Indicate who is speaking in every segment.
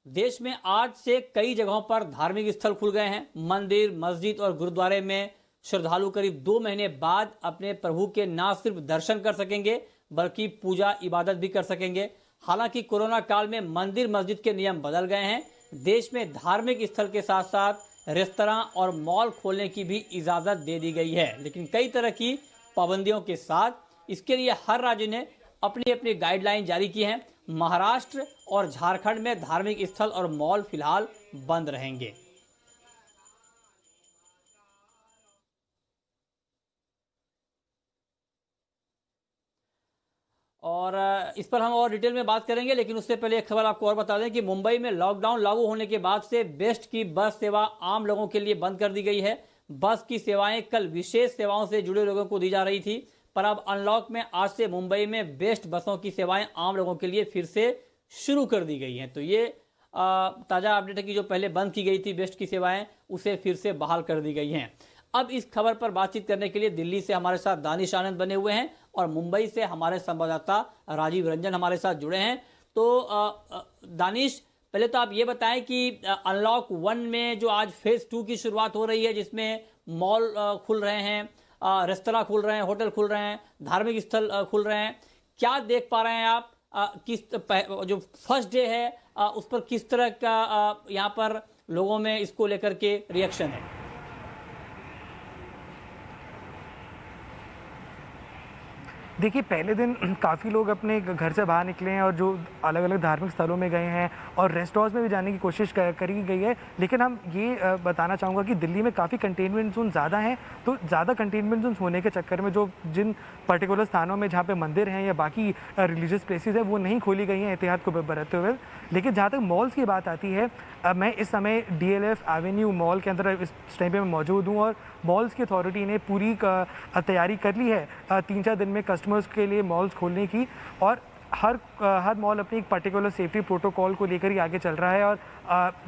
Speaker 1: देश में आज से कई जगहों पर धार्मिक स्थल खुल गए हैं। मंदिर, मस्जिद और गुरुद्वारे में श्रद्धालु करीब 2 महीने बाद अपने प्रभु के न सिर्फ दर्शन कर सकेंगे बल्कि पूजा इबादत भी कर सकेंगे। हालांकि कोरोना काल में मंदिर मस्जिद के नियम बदल गए हैं। देश में धार्मिक स्थल के साथ साथ रेस्तरां और मॉल खोलने की भी इजाजत दे दी गई है, लेकिन कई तरह की पाबंदियों के साथ। इसके लिए हर राज्य ने अपनी अपनी गाइडलाइन जारी की है। महाराष्ट्र और झारखंड में धार्मिक स्थल और मॉल फिलहाल बंद रहेंगे। और इस पर हम और डिटेल में बात करेंगे, लेकिन उससे पहले एक खबर आपको और बता दें कि मुंबई में लॉकडाउन लागू होने के बाद से बेस्ट की बस सेवा आम लोगों के लिए बंद कर दी गई है। बस की सेवाएं कल विशेष सेवाओं से जुड़े लोगों को दी जा रही थी, पर अब अनलॉक में आज से मुंबई में बेस्ट बसों की सेवाएं आम लोगों के लिए फिर से शुरू कर दी गई हैं। तो ये ताज़ा अपडेट है कि जो पहले बंद की गई थी बेस्ट की सेवाएं, उसे फिर से बहाल कर दी गई हैं। अब इस खबर पर बातचीत करने के लिए दिल्ली से हमारे साथ दानिश आनंद बने हुए हैं और मुंबई से हमारे संवाददाता राजीव रंजन हमारे साथ जुड़े हैं। तो दानिश, पहले तो आप ये बताएं कि अनलॉक 1 में जो आज फेज 2 की शुरुआत हो रही है, जिसमें मॉल खुल रहे हैं, रेस्तरां खुल रहे हैं, होटल खुल रहे हैं, धार्मिक स्थल खुल रहे हैं, क्या देख पा रहे हैं आप? जो फर्स्ट डे है उस पर किस तरह का यहाँ पर लोगों में इसको लेकर के रिएक्शन है?
Speaker 2: देखिए, पहले दिन काफ़ी लोग अपने घर से बाहर निकले हैं और जो अलग अलग धार्मिक स्थलों में गए हैं और रेस्टोरेंट्स में भी जाने की कोशिश करी गई है। लेकिन हम ये बताना चाहूँगा कि दिल्ली में काफ़ी कंटेनमेंट जोन ज़्यादा हैं, तो ज़्यादा कंटेनमेंट जोन होने के चक्कर में जिन पर्टिकुलर स्थानों में जहाँ पे मंदिर हैं या बाकी रिलीजियस प्लेसेस है वो नहीं खोली गई हैं एहतियात को बरतते हुए। लेकिन जहाँ तक मॉल्स की बात आती है, मैं इस समय DLF एवेन्यू मॉल के अंदर इस टाइम पे मैं मौजूद हूँ और मॉल्स की अथॉरिटी ने पूरी तैयारी कर ली है 3-4 दिन में कस्टमर्स के लिए मॉल्स खोलने की। और हर मॉल अपनी एक पर्टिकुलर सेफ्टी प्रोटोकॉल को लेकर ही आगे चल रहा है। और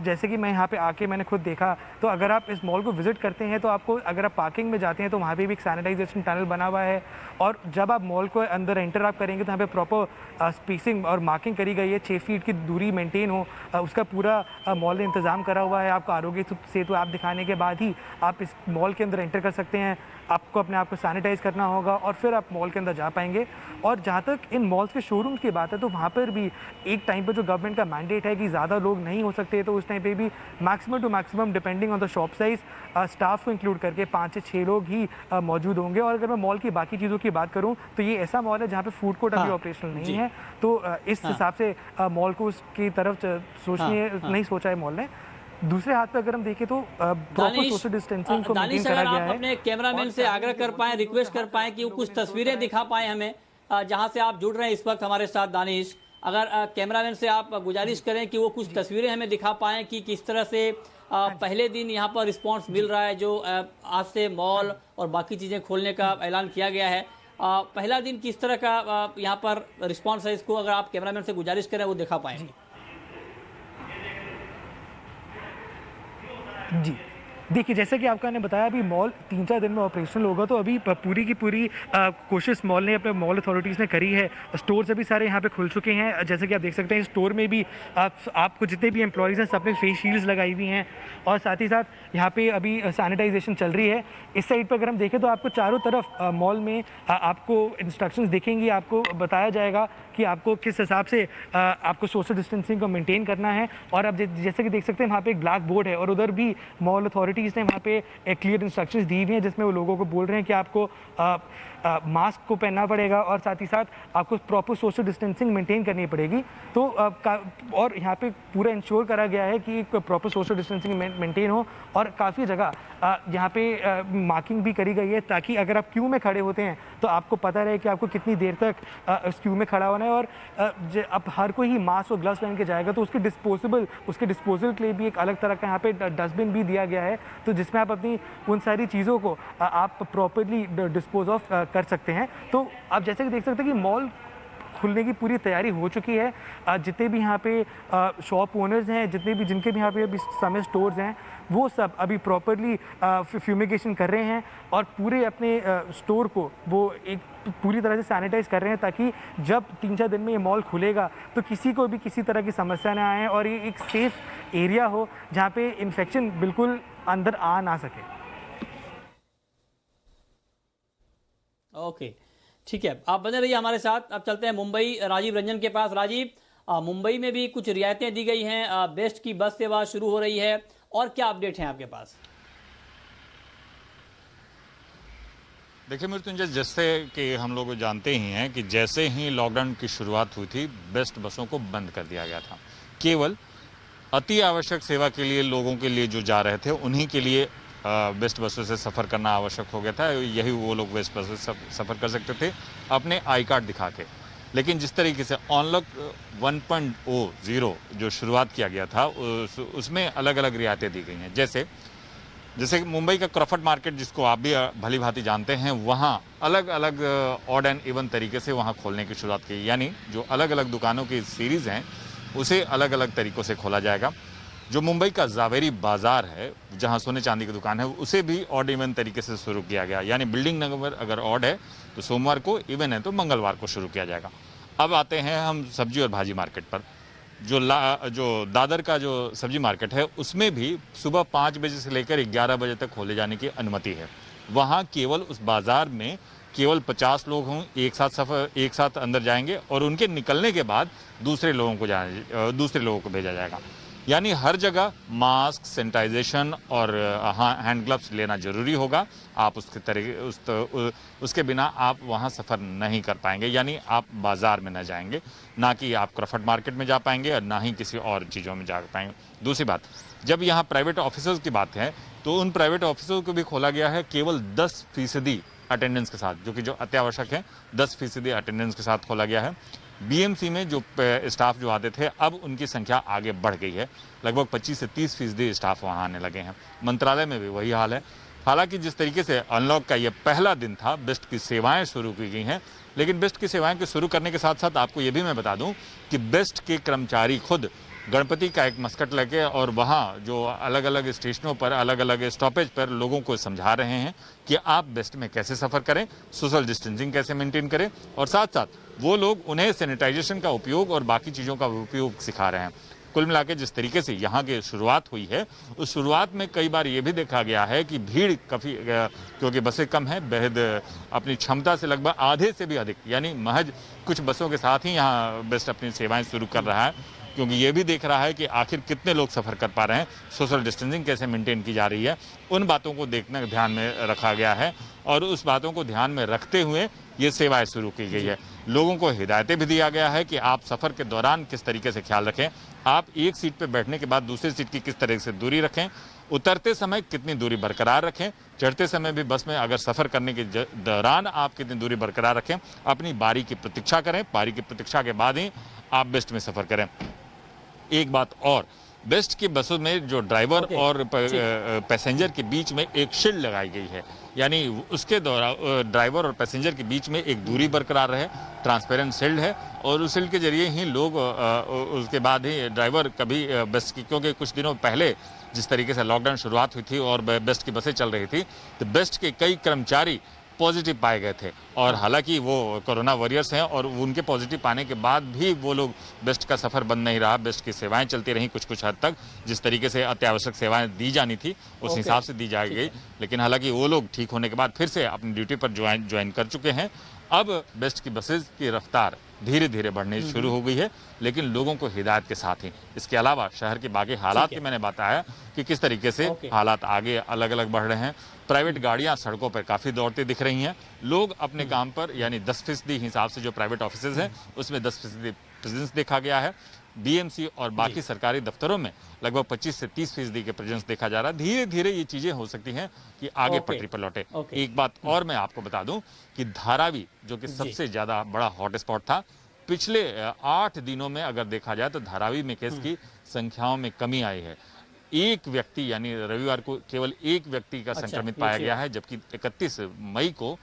Speaker 2: जैसे कि मैं यहाँ पे आके मैंने खुद देखा, तो अगर आप इस मॉल को विज़िट करते हैं तो आपको, अगर आप पार्किंग में जाते हैं तो वहाँ पे भी एक सैनिटाइजेशन टनल बना हुआ है। और जब आप मॉल को अंदर एंटर आप करेंगे तो यहाँ पे प्रॉपर स्पेसिंग और मार्किंग करी गई है, 6 फीट की दूरी मेंटेन हो, उसका पूरा मॉल ने इंतज़ाम करा हुआ है। आपको आरोग्य सेतु ऐप दिखाने के बाद ही आप इस मॉल के अंदर एंटर कर सकते हैं। आपको अपने आप को सैनिटाइज़ करना होगा और फिर आप मॉल के अंदर जा पाएंगे। और जहाँ तक इन मॉल्स के शोरूम्स की बात है, तो वहाँ पर भी एक टाइम पर जो गवर्नमेंट का मैंडेट है कि ज़्यादा लोग नहीं हो सकते, तो उस टाइम पे भी maximum to maximum depending on the shop size staff को इंक्लूड करके 5 से 6 लोग ही मौजूद होंगे। और अगर मैं मॉल की बाकी चीज़ों की बात करूँ तो ये ऐसा मॉल है जहाँ पे फूड कोर्ट अभी ऑपरेशनल नहीं है, तो इस हिसाब से मॉल को उसकी तरफ नहीं सोचा है मॉल ने। दूसरे हाथ पे अगर हम देखें तो प्रॉपर सोशल डिस्टेंसिंग को मेंटेन करा गया है।
Speaker 1: अपने कैमरामैन से आग्रह कर पाए, रिक्वेस्ट कर पाए कि वो कुछ तस्वीरें दिखा पाए हमें, जहां से आप जुड़ रहे हैं इस वक्त हमारे साथ दानिश। अगर कैमरामैन से आप गुजारिश करें कि वो कुछ तस्वीरें हमें दिखा पाएं कि किस तरह से पहले दिन यहाँ पर रिस्पांस मिल रहा है, जो आज से मॉल और बाकी चीज़ें खोलने का ऐलान किया गया है। पहला दिन किस तरह का यहाँ पर रिस्पांस है, इसको अगर आप कैमरामैन से गुजारिश करें वो दिखा पाएँ।
Speaker 2: जी, देखिए, जैसे कि आपका ने बताया, अभी मॉल 3-4 दिन में ऑपरेशनल होगा, तो अभी पूरी की पूरी कोशिश मॉल ने, अपने मॉल अथॉरिटीज़ ने करी है। स्टोर्स अभी सारे यहाँ पे खुल चुके हैं। जैसे कि आप देख सकते हैं, स्टोर में भी आपको जितने भी एम्प्लॉयज़ हैं सब ने फेस शील्ड्स लगाई हुई हैं और साथ ही साथ यहाँ पे अभी सैनिटाइजेशन चल रही है। इस साइड पर अगर हम देखें तो आपको चारों तरफ मॉल में आपको इंस्ट्रक्शंस दिखेंगी, आपको बताया जाएगा कि आपको किस हिसाब से आपको सोशल डिस्टेंसिंग को मेंटेन करना है। और आप जैसे कि देख सकते हैं, वहाँ पे एक ब्लैक बोर्ड है और उधर भी मॉल अथॉरिटीज़ ने वहाँ पे एक क्लियर इंस्ट्रक्शंस दी हुई हैं, जिसमें वो लोगों को बोल रहे हैं कि आपको मास्क को पहनना पड़ेगा और साथ ही साथ आपको प्रॉपर सोशल डिस्टेंसिंग मेंटेन करनी पड़ेगी। तो और यहाँ पे पूरा इंश्योर करा गया है कि प्रॉपर सोशल डिस्टेंसिंग मेंटेन हो। और काफ़ी जगह यहाँ पे मार्किंग भी करी गई है, ताकि अगर आप क्यू में खड़े होते हैं तो आपको पता रहे कि आपको कितनी देर तक उस क्यू में खड़ा होना है। और अब हर कोई ही मास्क और ग्लव्स पहन के जाएगा, तो उसके डिस्पोजल के लिए भी एक अलग तरह का यहाँ पे डस्टबिन भी दिया गया है, तो जिसमें आप अपनी उन सारी चीज़ों को आप प्रॉपरली डिस्पोज ऑफ कर सकते हैं। तो आप जैसे कि देख सकते हैं कि मॉल खुलने की पूरी तैयारी हो चुकी है। जितने भी यहाँ पे शॉप ओनर्स हैं, जिनके भी यहाँ पे अभी समय स्टोर्स हैं, वो सब अभी प्रॉपरली फ्यूमिगेशन कर रहे हैं और पूरे अपने स्टोर को वो एक पूरी तरह से सैनिटाइज कर रहे हैं, ताकि जब 3-4 दिन में ये मॉल खुलेगा तो किसी को भी किसी तरह की समस्या ना आए और ये एक सेफ एरिया हो जहाँ पे इन्फेक्शन बिल्कुल अंदर आ ना सके।
Speaker 1: ओके, ठीक है, आप बने रहिए हमारे साथ। अब चलते हैं मुंबई, राजीव रंजन के पास। राजीव, मुंबई में भी कुछ रियायतें दी गई हैं, बेस्ट की बस सेवा शुरू हो रही है, और क्या अपडेट हैं आपके पास?
Speaker 3: देखिए मृत्युंजय, जैसे कि हम लोग जानते ही हैं कि जैसे ही लॉकडाउन की शुरुआत हुई थी, बेस्ट बसों को बंद कर दिया गया था। केवल अति आवश्यक सेवा के लिए लोगों के लिए जो जा रहे थे उन्हीं के लिए बेस्ट बसों से सफ़र करना आवश्यक हो गया था। यही वो लोग बेस्ट बसों से सफ़र कर सकते थे अपने आई कार्ड दिखा के। लेकिन जिस तरीके से अनलॉक 1.0 जो शुरुआत किया गया था, उसमें अलग अलग रियायतें दी गई हैं। जैसे मुंबई का क्रॉफर्ड मार्केट, जिसको आप भी भली भांति जानते हैं, वहाँ अलग अलग ऑड एंड इवन तरीके से वहाँ खोलने की शुरुआत की। यानी जो अलग अलग दुकानों की सीरीज़ हैं उसे अलग अलग तरीक़ों से खोला जाएगा। जो मुंबई का जावेरी बाज़ार है, जहाँ सोने चांदी की दुकान है, उसे भी ऑड इवन तरीके से शुरू किया गया। यानी बिल्डिंग नंबर अगर ऑड है तो सोमवार को, इवन है तो मंगलवार को शुरू किया जाएगा। अब आते हैं हम सब्जी और भाजी मार्केट पर। जो दादर का जो सब्जी मार्केट है, उसमें भी सुबह 5 बजे से लेकर 11 बजे तक खोले जाने की अनुमति है। वहाँ केवल उस बाज़ार में केवल 50 लोग हों, एक साथ अंदर जाएंगे और उनके निकलने के बाद दूसरे लोगों को भेजा जाएगा। यानी हर जगह मास्क, सैनिटाइजेशन और हैंड ग्लव्स लेना जरूरी होगा। आप उसके बिना आप वहाँ सफ़र नहीं कर पाएंगे। यानी आप बाज़ार में न जाएंगे, ना कि आप क्रॉफर्ड मार्केट में जा पाएंगे और ना ही किसी और चीज़ों में जा पाएंगे। दूसरी बात, जब यहाँ प्राइवेट ऑफिसर्स की बात है तो उन प्राइवेट ऑफिसर्स को भी खोला गया है केवल 10% अटेंडेंस के साथ, जो अत्यावश्यक है। 10% अटेंडेंस के साथ खोला गया है। बीएमसी में जो स्टाफ जो आते थे, अब उनकी संख्या आगे बढ़ गई है। लगभग 25 से 30% स्टाफ वहाँ आने लगे हैं। मंत्रालय में भी वही हाल है। हालांकि जिस तरीके से अनलॉक का ये पहला दिन था, बेस्ट की सेवाएं शुरू की गई हैं, लेकिन बेस्ट की सेवाएं के शुरू करने के साथ साथ आपको ये भी मैं बता दूं कि बेस्ट के कर्मचारी खुद गणपति का एक मस्कट लेके और वहाँ जो अलग अलग स्टेशनों पर, अलग अलग स्टॉपेज पर लोगों को समझा रहे हैं कि आप बेस्ट में कैसे सफ़र करें, सोशल डिस्टेंसिंग कैसे मेंटेन करें, और साथ साथ वो लोग उन्हें सैनिटाइजेशन का उपयोग और बाकी चीज़ों का उपयोग सिखा रहे हैं। कुल मिला के जिस तरीके से यहाँ की शुरुआत हुई है, उस शुरुआत में कई बार ये भी देखा गया है कि भीड़ काफ़ी, क्योंकि बसें कम हैं, बेहद अपनी क्षमता से लगभग आधे से भी अधिक, यानी महज कुछ बसों के साथ ही यहाँ बेस्ट अपनी सेवाएं शुरू कर रहा है, क्योंकि ये भी देख रहा है कि आखिर कितने लोग सफ़र कर पा रहे हैं, सोशल डिस्टेंसिंग कैसे मेंटेन की जा रही है। उन बातों को देखना ध्यान में रखा गया है और उस बातों को ध्यान में रखते हुए ये सेवाएं शुरू की गई है। लोगों को हिदायतें भी दिया गया है कि आप सफ़र के दौरान किस तरीके से ख्याल रखें, आप एक सीट पर बैठने के बाद दूसरी सीट की किस तरह से दूरी रखें, उतरते समय कितनी दूरी बरकरार रखें, चढ़ते समय भी बस में अगर सफ़र करने के दौरान आप कितनी दूरी बरकरार रखें, अपनी बारी की प्रतीक्षा करें, बारी की प्रतीक्षा के बाद ही आप बेस्ट में सफ़र करें। एक बात और, बेस्ट की बसों में जो ड्राइवर और पैसेंजर के बीच में एक शील्ड लगाई गई है, यानी उसके दौरान ड्राइवर और पैसेंजर के बीच में एक दूरी बरकरार रहे। ट्रांसपेरेंट शील्ड है और उस शील्ड के जरिए ही लोग उसके बाद ही ड्राइवर कभी बेस्ट की, क्योंकि कुछ दिनों पहले जिस तरीके से लॉकडाउन शुरुआत हुई थी और बेस्ट की बसें चल रही थी, तो बेस्ट के कई कर्मचारी पॉजिटिव पाए गए थे। और हालांकि वो कोरोना वॉरियर्स हैं और उनके पॉजिटिव पाने के बाद भी वो लोग बेस्ट का सफ़र बंद नहीं रहा, बेस्ट की सेवाएं चलती रहीं कुछ हद तक। जिस तरीके से अत्यावश्यक सेवाएं दी जानी थी उस हिसाब से दी जा गई, लेकिन हालांकि वो लोग ठीक होने के बाद फिर से अपनी ड्यूटी पर ज्वाइन कर चुके हैं। अब बेस्ट की बसेज की रफ्तार धीरे धीरे बढ़नी शुरू हो गई है, लेकिन लोगों को हिदायत के साथ ही। इसके अलावा शहर के बाकी हालात की मैंने बताया कि किस तरीके से हालात आगे अलग अलग बढ़ रहे हैं। प्राइवेट गाड़ियां सड़कों पर काफ़ी दौड़ती दिख रही हैं। लोग अपने काम पर, यानी 10% हिसाब से जो प्राइवेट ऑफिसेज हैं उसमें 10% प्रेजेंस देखा गया है। बीएमसी और बाकी सरकारी दफ्तरों में लगभग 25 से 30% के प्रेजेंस देखा जा रहा है। धीरे धीरे ये चीज़ें हो सकती हैं कि आगे पटरी पर लौटे। एक बात और मैं आपको बता दूं कि धारावी, जो कि सबसे ज़्यादा बड़ा हॉटस्पॉट था, पिछले 8 दिनों में अगर देखा जाए तो धारावी में केस की संख्याओं में कमी आई है। एक व्यक्ति, यानी रविवार को केवल एक व्यक्ति का संक्रमित पाया गया है, जबकि 31 मई को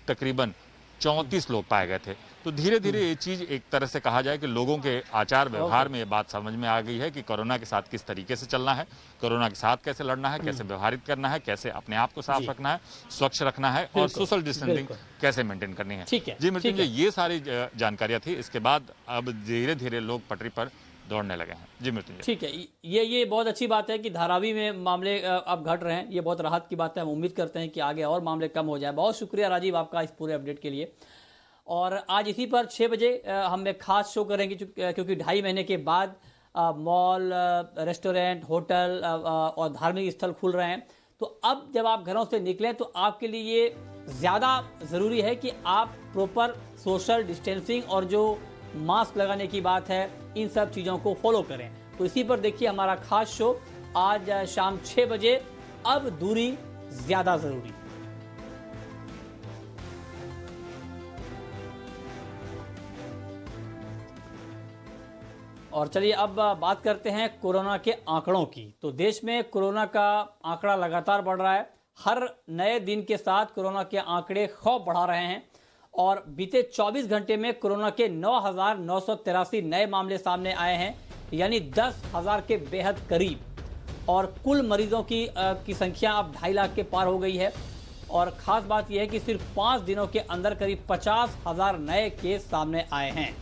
Speaker 3: तकरीबन 34 लोग पाए गए थे। तो धीरे धीरे ये चीज एक तरह से कहा जाए कि लोगों के आचार व्यवहार में ये बात समझ में आ गई है कि कोरोना के साथ किस तरीके से चलना है, कोरोना के साथ कैसे लड़ना है, कैसे व्यवहारित करना है, कैसे अपने आप को साफ रखना है, स्वच्छ रखना है और सोशल डिस्टेंसिंग कैसे मेंटेन करनी है।
Speaker 1: ठीक है
Speaker 3: जी मृत्युंजय, ये सारी जानकारियां थी। इसके बाद अब धीरे धीरे लोग पटरी पर दौड़ने लगे हैं। जी मृत्युंजय।
Speaker 1: ठीक है, ये बहुत अच्छी बात है कि धारावी में मामले अब घट रहे हैं। ये बहुत राहत की बात है। हम उम्मीद करते हैं कि आगे और मामले कम हो जाए। बहुत शुक्रिया राजीव आपका इस पूरे अपडेट के लिए। और आज इसी पर 6 बजे हम एक खास शो करेंगे क्योंकि 2.5 महीने के बाद मॉल, रेस्टोरेंट, होटल और धार्मिक स्थल खुल रहे हैं। तो अब जब आप घरों से निकलें तो आपके लिए ये ज़्यादा ज़रूरी है कि आप प्रॉपर सोशल डिस्टेंसिंग और जो मास्क लगाने की बात है, इन सब चीज़ों को फॉलो करें। तो इसी पर देखिए हमारा खास शो आज शाम 6 बजे, अब दूरी ज़्यादा ज़रूरी। और चलिए अब बात करते हैं कोरोना के आंकड़ों की। तो देश में कोरोना का आंकड़ा लगातार बढ़ रहा है। हर नए दिन के साथ कोरोना के आंकड़े खौफ बढ़ा रहे हैं और बीते 24 घंटे में कोरोना के 9,983 नए मामले सामने आए हैं, यानी 10,000 के बेहद करीब। और कुल मरीजों की संख्या अब 2.5 लाख के पार हो गई है। और ख़ास बात यह है कि सिर्फ 5 दिनों के अंदर करीब 50,000 नए केस सामने आए हैं।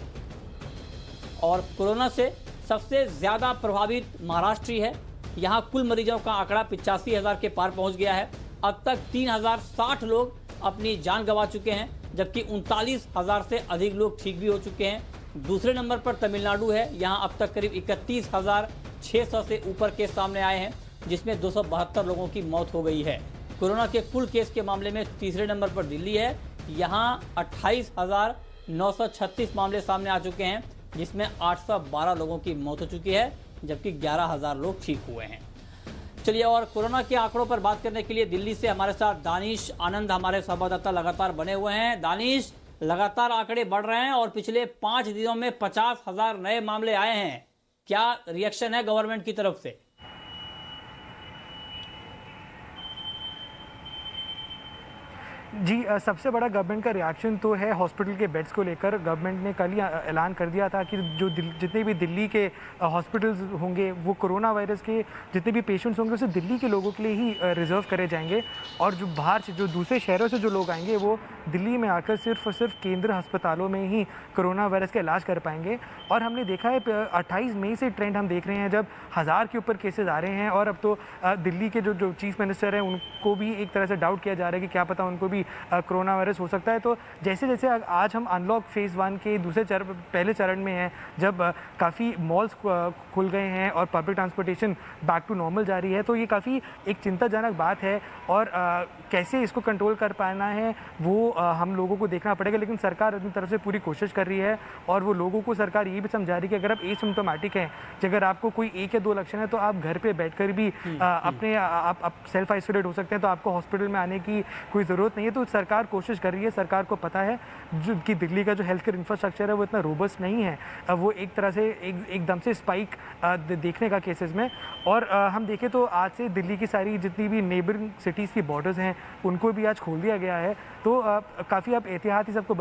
Speaker 1: और कोरोना से सबसे ज़्यादा प्रभावित महाराष्ट्र ही है। यहाँ कुल मरीजों का आंकड़ा 85,000 के पार पहुँच गया है। अब तक 3,060 लोग अपनी जान गंवा चुके हैं, जबकि 39,000 से अधिक लोग ठीक भी हो चुके हैं। दूसरे नंबर पर तमिलनाडु है। यहाँ अब तक करीब 31,600 से ऊपर केस सामने आए हैं, जिसमें 272 लोगों की मौत हो गई है। कोरोना के कुल केस के मामले में तीसरे नंबर पर दिल्ली है। यहाँ 28,936 मामले सामने आ चुके हैं, जिसमें 812 लोगों की मौत हो चुकी है, जबकि 11,000 लोग ठीक हुए हैं। चलिए, और कोरोना के आंकड़ों पर बात करने के लिए दिल्ली से हमारे साथ दानिश आनंद हमारे संवाददाता लगातार बने हुए हैं। दानिश, लगातार आंकड़े बढ़ रहे हैं और पिछले 5 दिनों में 50,000 नए मामले आए हैं। क्या रिएक्शन है गवर्नमेंट की तरफ से?
Speaker 2: जी, सबसे बड़ा गवर्नमेंट का रिएक्शन तो है हॉस्पिटल के बेड्स को लेकर। गवर्नमेंट ने कल ही ऐलान कर दिया था कि जो जितने भी दिल्ली के हॉस्पिटल्स होंगे, वो कोरोना वायरस के जितने भी पेशेंट्स होंगे उसे दिल्ली के लोगों के लिए ही रिजर्व करे जाएंगे। और जो बाहर से, जो दूसरे शहरों से जो लोग आएंगे, वो दिल्ली में आकर सिर्फ और सिर्फ केंद्र अस्पतालों में ही कोरोना वायरस का इलाज कर पाएंगे। और हमने देखा है 28 मई से ट्रेंड हम देख रहे हैं जब 1000 के ऊपर केसेज आ रहे हैं। और अब तो दिल्ली के जो चीफ मिनिस्टर हैं उनको भी एक तरह से डाउट किया जा रहा है कि क्या पता उनको भी कोरोना वायरस हो सकता है। तो जैसे जैसे आज हम अनलॉक फेज़ 1 के पहले चरण में हैं, जब काफ़ी मॉल्स खुल गए हैं और public transportation back to normal जा रही है, तो ये काफ़ी एक चिंताजनक बात है। और कैसे इसको कंट्रोल कर पाना है वो हम लोगों को देखना पड़ेगा। लेकिन सरकार अपनी तरफ से पूरी कोशिश कर रही है और वो लोगों को सरकार ये भी समझा रही है कि अगर आप एसिम्प्टोमेटिक हैं, अगर आपको कोई 1 या 2 लक्षण है, तो आप घर पे बैठकर भी अपने आप सेल्फ आइसोलेट हो सकते हैं। तो आपको हॉस्पिटल में आने की कोई ज़रूरत नहीं है। तो सरकार कोशिश कर रही है। सरकार को पता है कि दिल्ली का जो हेल्थ केयर इंफ्रास्ट्रक्चर है वो इतना रोबस्ट नहीं है। वो एक तरह से एकदम से स्पाइक देखने का केसेस में। और हम देखें तो आज से दिल्ली की सारी जितनी भी नेबरिंग सिटीज़ की बॉर्डर्स हैं उनको भी आज खोल दिया गया है। तो काफ़ी अब एहतियात ही सबको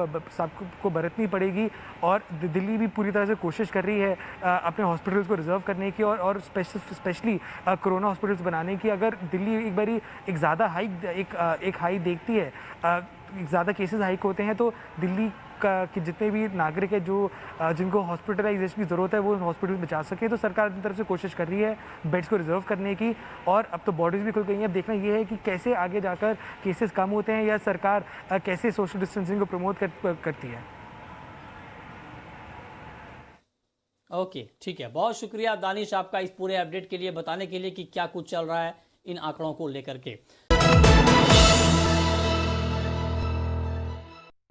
Speaker 2: बरतनी पड़ेगी। और दिल्ली भी पूरी तरह से कोशिश कर रही है अपने हॉस्पिटल्स को रिजर्व करने की और स्पेशली कोरोना हॉस्पिटल्स बनाने की। अगर दिल्ली एक बारी एक ज़्यादा एक हाई देखती है, ज़्यादा केसेस हाइक होते हैं, तो दिल्ली के जितने भी नागरिक हैं जिनको हॉस्पिटलाइजेशन की ज़रूरत है वो हॉस्पिटल में जा सके। तो सरकार अपनी तरफ से कोशिश कर रही है बेड्स को रिजर्व करने की। और अब तो बॉर्डर्स भी खुल गई हैं। अब देखना ये है कि कैसे आगे जाकर केसेस कम होते हैं या सरकार कैसे सोशल डिस्टेंसिंग को प्रमोट करती है।
Speaker 1: ओके, ठीक है। बहुत शुक्रिया दानिश आपका इस पूरे अपडेट के लिए, बताने के लिए कि क्या कुछ चल रहा है इन आंकड़ों को लेकर के।